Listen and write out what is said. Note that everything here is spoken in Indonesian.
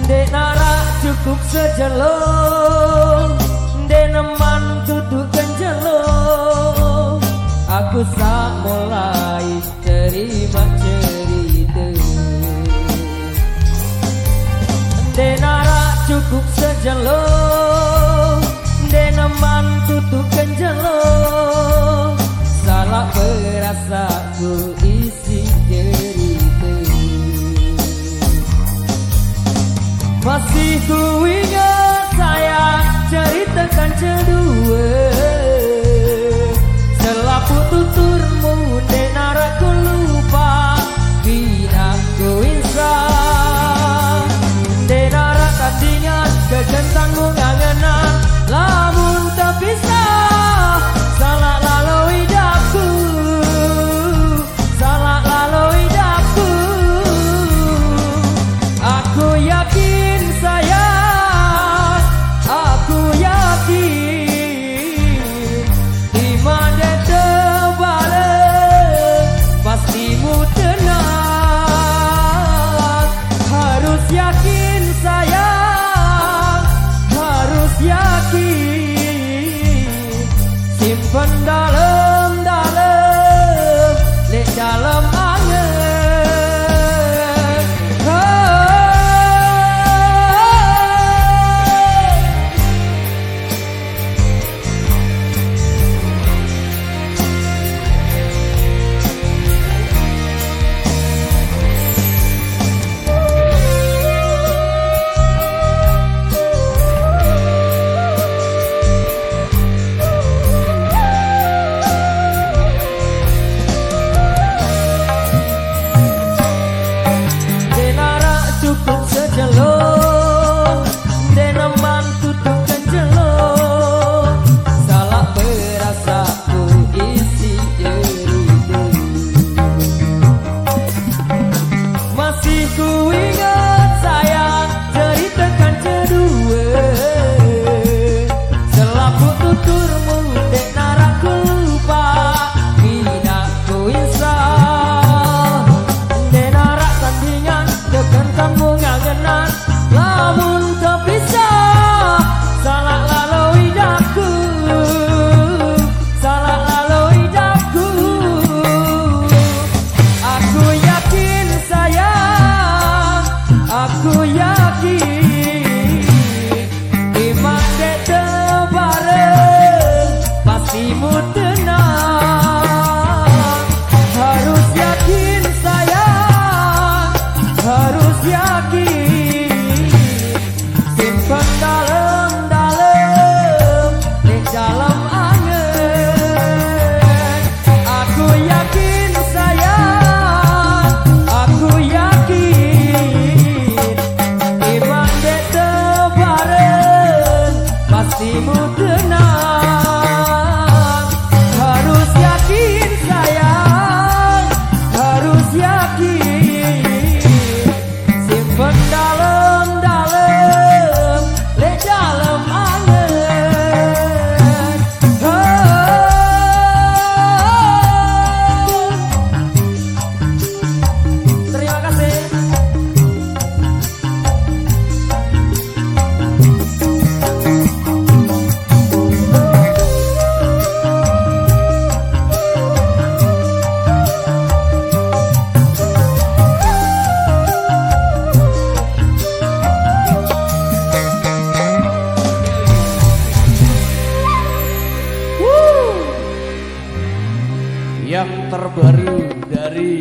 Dek nara cukup sejelong, dek neman tutup kenjelong. Aku sak mulai terima cerita. Dek nara cukup sejelong, dek neman tutup kenjelong. Salah perasaku isi cerita. Masih ku ingat sayang ceritakan kedua. Selapu tuturmu dek nara ku lupa, bina ku insaf. Dek nara tandingan kekentangmu ngangenan, lamun terpisah. Salah lalu hidupku, salah lalu hidupku. Aku yakin sayang, aku yakin iman dan terbalik pastimu tenang. Harus yakin sayang, harus yakin. Simpen dalam-dalam, lek dalam angen. Cukup sejelong, dek neman tutup kenjelong. Salah perasaku isi cerita. Masih ku ingat sayang ceritakan kedua. Selaku tuturmu dek nara ku lupa, bina ku insaf. Dek nara tandingan kekentangmu ngangenan, lamun terpisah. Salah lalu hidupku, salah lalu hidupku. Aku yakin sayang, aku yakin iman dek terbareng pastimu tenang. Harus yakin sayang, harus yakin. Simpan dalam-dalam, di dalam angen. Aku yakin sayang, aku yakin iman dek terbareng pastimu tenang. Harus yakin sayang, harus yakin. Simpen dalam-dalam, lek dalam angen. Terima kasih. Yang terbaru dari